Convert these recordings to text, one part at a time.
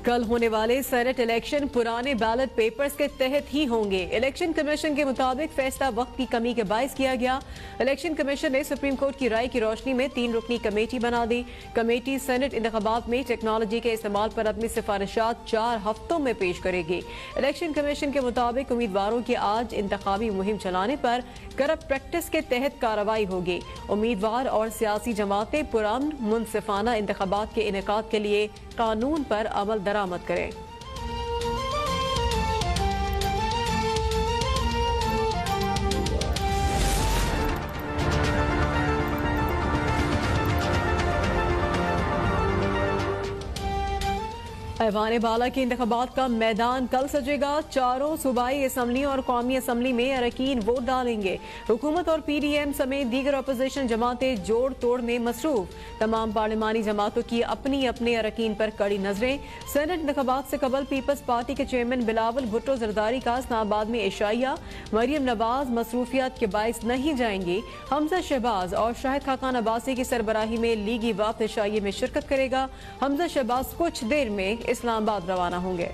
कल होने वाले सेनेट इलेक्शन पुराने बैलेट पेपर्स के तहत ही होंगे। इलेक्शन कमीशन के मुताबिक फैसला वक्त की कमी के बायस किया गया। इलेक्शन कमीशन ने सुप्रीम कोर्ट की राय की रोशनी में 3 रुकनी कमेटी बना दी। कमेटी सेनेट इंतखाबात में टेक्नोलॉजी के इस्तेमाल पर अपनी सिफारिशात 4 हफ्तों में पेश करेगी। इलेक्शन कमीशन के मुताबिक उम्मीदवारों की आज इंतखाबी मुहिम चलाने पर करप्ट प्रैक्टिस के तहत कार्रवाई होगी। उम्मीदवार और सियासी जमातें पुरान मुनसिफाना इंतखाबात के इनेकाद के लिए कानून पर अमल दरामद करें। ऐवान बाला के इंतखाबात का मैदान कल सजेगा। चारों सूबाई असम्बली और कौमी असम्बली में अरकीन वोट डालेंगे। हुकूमत और PDM समेत दीगर अपोजिशन जमातें जोड़ तोड़ में मसरूफ। तमाम पार्लिमानी जमातों की अपनी अपने अरकीन पर कड़ी नजरें। सेनेट इंतखाबात से कबल पीपल्स पार्टी के चेयरमैन बिलावल भुट्टो जरदारी का इस्लामाबाद में इशाया। मरियम नवाज मसरूफियात के बायस नहीं जाएंगी। हमजा शहबाज और शाहिद खाकान अब्बासी की सरबराही में लीगी वफ्द इशाये में शिरकत करेगा। हमजा शहबाज कुछ देर में इस्लामाबाद रवाना होंगे।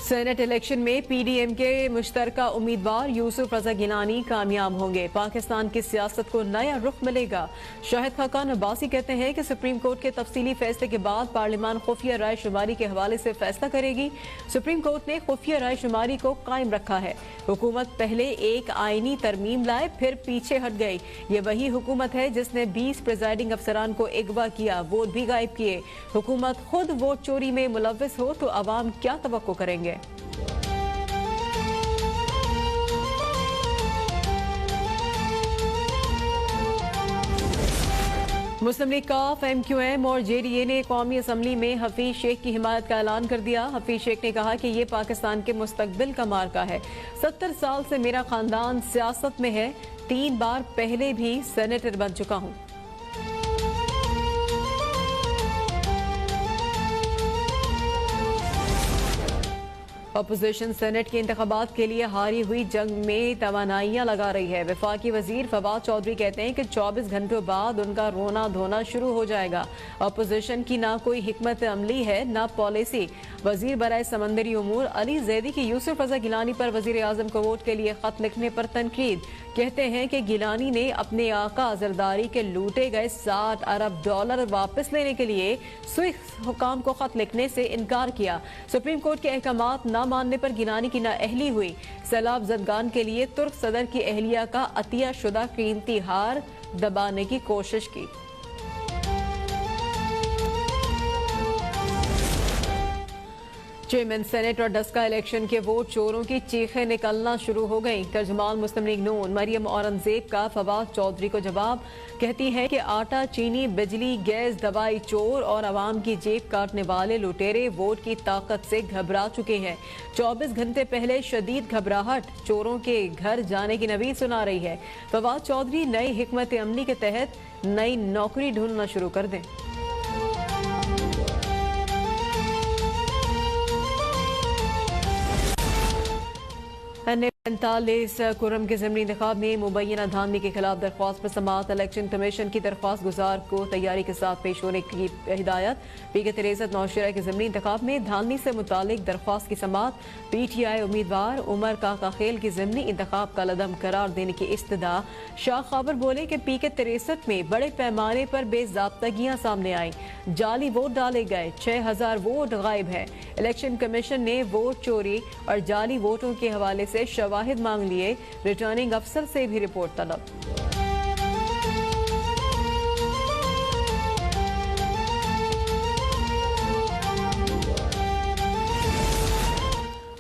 सेनेट इलेक्शन में PDM के मुश्तरका उम्मीदवार यूसुफ रजा गिलानी कामयाब होंगे। पाकिस्तान की सियासत को नया रुख मिलेगा। शाहिद खाकान अब्बासी कहते हैं कि सुप्रीम कोर्ट के तफसीली फैसले के बाद पार्लियामान खुफिया राय शुमारी के हवाले से फैसला करेगी। सुप्रीम कोर्ट ने खुफिया राय शुमारी को कायम रखा है। हुकूमत पहले एक आईनी तरमीम लाए, फिर पीछे हट गई। ये वही हुकूमत है जिसने 20 प्रिजाइडिंग अफसरान को अगवा किया, वोट भी गायब किए। हुकूमत खुद वोट चोरी में मुलव्विस हो तो अवाम क्या तवक्को करेंगे। मुस्लिम लीग काफ, MQM और JDA ने कौमी असम्बली में हफीज शेख की हिमायत का ऐलान कर दिया। हफीज शेख ने कहा कि ये पाकिस्तान के मुस्तकबिल का मार्का है। 70 साल से मेरा खानदान सियासत में है। 3 बार पहले भी सेनेटर बन चुका हूँ। अपोजिशन सेनेट के इंतखाबात के लिए हारी हुई जंग में तवानाइयां लगा रही है। वफाकी वजीर फवाद चौधरी कहते हैं कि 24 घंटों बाद उनका रोना धोना शुरू हो जाएगा। अपोजिशन की ना कोई हिकमत अमली है ना पॉलिसी। वजीर बराए समंदरी उमूर अली जैदी की यूसुफ रजा गिलानी पर वजीर आजम को वोट के लिए खत लिखने पर तनकीद। कहते हैं कि गिलानी ने अपने आका जरदारी के लूटे गए $60 अरब वापस लेने के लिए स्विस हुकाम को खत लिखने से इनकार किया। सुप्रीम कोर्ट के अहकामात न मानने पर गिलानी की नाअहली हुई। सैलाब जदगान के लिए तुर्क सदर की अहलिया का अतिया शुदा कीमती हार दबाने की कोशिश की। चेयरमैन सेनेट और डस्का इलेक्शन के वोट चोरों की चीखें निकलना शुरू हो गई। तर्जुमान मुस्लिम लीग नून मरियम औरंगजेब का फवाद चौधरी को जवाब। कहती है कि आटा, चीनी, बिजली, गैस, दवाई चोर और आवाम की जेब काटने वाले लुटेरे वोट की ताकत से घबरा चुके हैं। 24 घंटे पहले शदीद घबराहट चोरों के घर जाने की नवीद सुना रही है। फवाद चौधरी नई हिकमत अमली के तहत नई नौकरी ढूंढना शुरू कर दें। कुरम के ज़िमनी इंतखाब में मुबैना धांधली के खिलाफ दरख्वास्त पर समाअत। इलेक्शन कमीशन की दरख्वास्त गुजार को तैयारी के साथ पेश होने की हिदायत। पीके तिरेसत नौशहरा के ज़िमनी इंतखाब में धांधली से मुतालिक दरख्वास्त की समाअत। PTI उम्मीदवार उमर काका खेल की ज़िमनी इंतखाब का लदम करार देने की इस्तदा। शाह खबर बोले कि पीके तिरेसत में बड़े पैमाने पर बेज़ाब्तगियाँ सामने आई। जाली वोट डाले गए, 6000 वोट गायब है। इलेक्शन कमीशन ने वोट चोरी और जाली वोटों के हवाले से शवाहिद मांग लिए। रिटर्निंग अफसर से भी रिपोर्ट तलब।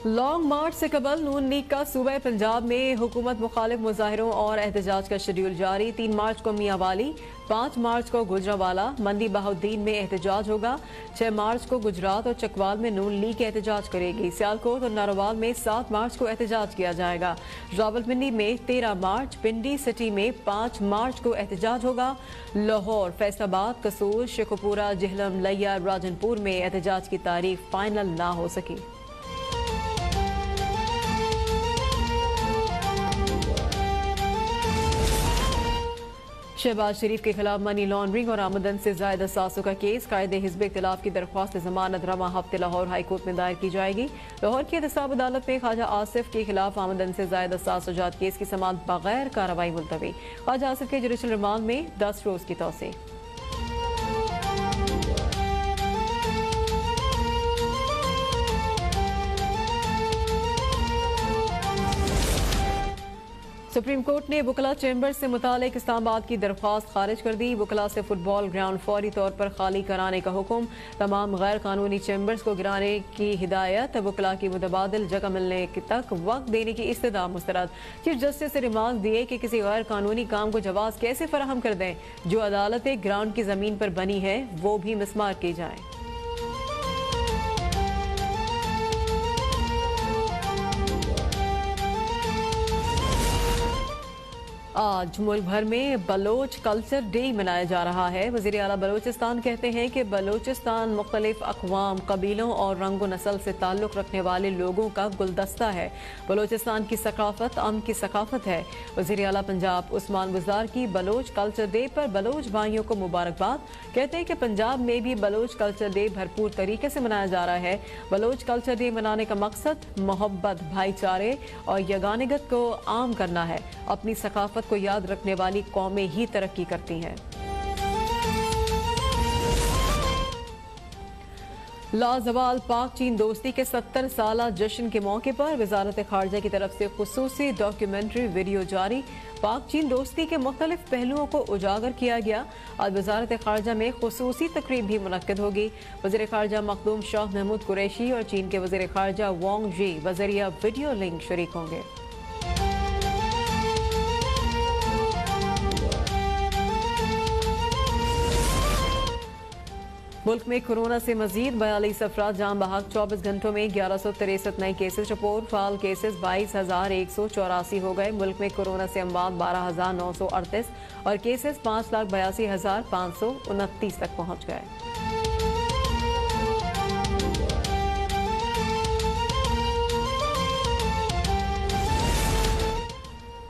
लॉन्ग मार्च से कबल नून लीग का सूबा पंजाब में हुकूमत मुखालिफ मुजाहिरों और एहतजाज का शेड्यूल जारी। 3 मार्च को मियांवाली, 5 मार्च को गुजरावाला, मंडी बहाउद्दीन में एहतजाज होगा। 6 मार्च को गुजरात और चकवाल में नून लीग एहतजाज करेगी। सियालकोट और नारोवाल में 7 मार्च को एहतजाज किया जाएगा। रावलपिंडी में 13 मार्च, पिंडी सिटी में 5 मार्च को एहतजाज होगा। लाहौर, फैसलाबाद, कसूर, शेखुपुरा, जिहलम, लैया, राजनपुर में एहतजाज की तारीख फाइनल ना हो सकी। शहबाज शरीफ के खिलाफ मनी लॉन्ड्रिंग और आमदन से ज्यादा सासों का केस कायदे हिज़्ब इख्तिलाफ की दरख्वास्त जमानत रवा हफ्ते लाहौर हाईकोर्ट में दायर की जाएगी। लाहौर की एहतसाब अदालत में ख्वाजा आसिफ के खिलाफ आमदन से ज्यादा सासोजात केस की समाअत बगैर कार्रवाई मुलतवी। ख्वाजा आसिफ के जुडिशल रिमांड में 10 रोज की तौसीह। सुप्रीम कोर्ट ने वकला चैम्बर से मुतालिक इस्लामाबाद की दरख्वास्त खारिज कर दी। वकला से फुटबॉल ग्राउंड फौरी तौर पर खाली कराने का हुक्म, तमाम गैर कानूनी चैम्बर्स को गिराने की हिदायत, वकला की मुतबादिल जगह मिलने तक वक्त देने की इस्तदा मुस्तरद। चीफ जस्टिस से रिमांड दिए कि किसी गैर कानूनी काम को जवाज कैसे फराहम कर दें। जो अदालतें ग्राउंड की जमीन पर बनी है वो भी मिसमार की जाए। आज मुल्क भर में बलोच कल्चर डे मनाया जा रहा है। वज़ीर आला बलोचिस्तान कहते हैं कि बलोचिस्तान मुख्तलिफ अक़वाम, कबीलों और रंग नस्ल से ताल्लुक़ रखने वाले लोगों का गुलदस्ता है। बलोचिस्तान की सकाफत अमन की सकाफत है। वज़ीर आला पंजाब उस्मान गुज़ार की बलोच कल्चर डे पर बलोच भाइयों को मुबारकबाद। कहते हैं कि पंजाब में भी बलोच कल्चर डे भरपूर तरीके से मनाया जा रहा है। बलोच कल्चर डे मनाने का मकसद मोहब्बत, भाईचारे और यगानिगत को आम करना है। अपनी सकाफत को याद रखने वाली कौमें ही तरक्की करती हैं। लाजवाल पाक चीन दोस्ती के 70 साला जश्न के मौके पर वजारत खारजा की तरफ से खुसूसी डॉक्यूमेंट्री वीडियो जारी। पाक चीन दोस्ती के मुख्तलिफ पहलुओं को उजागर किया गया। आज वजारत खारजा में खुसूसी तकरीब भी मुनक्किद होगी। वज़ीर खारजा मखदूम शाह महमूद कुरैशी और चीन के वज़ीर खारजा वांग जी बजरिया वीडियो लिंक शरीक होंगे। मुल्क में कोरोना से मजीद 42 अफराद जान बहक। 24 घंटों में 1163 नए केसेस रिपोर्ट। फाल केसेस 22,184 हो गए। मुल्क में कोरोना से अमवात 12,938 और केसेस 5,82,529 तक पहुँच गए।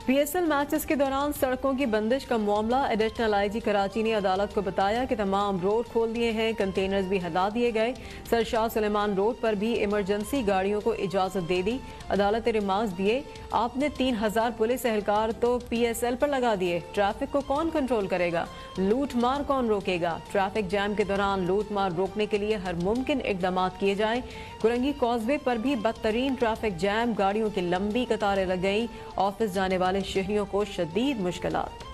PSL मैचेस के दौरान सड़कों की बंदिश का मामला। एडिशनल IG कराची ने अदालत को बताया कि तमाम रोड खोल दिए हैं, कंटेनर्स भी हटा दिए गए। सरशाह सुलेमान रोड पर भी इमरजेंसी गाड़ियों को इजाजत दे दी। अदालत ने रिमांड दिए, आपने 3000 पुलिस एहलकार तो PSL पर लगा दिए, ट्रैफिक को कौन कंट्रोल करेगा, लूट मार कौन रोकेगा। ट्रैफिक जैम के दौरान लूट मार रोकने के लिए हर मुमकिन इकदाम किए जाएं। कुरंगी कॉजवे पर भी बदतरीन ट्रैफिक जैम, गाड़ियों की लंबी कतारें लग गई। ऑफिस जाने वाले शहरियों को शदीद मुश्किलात।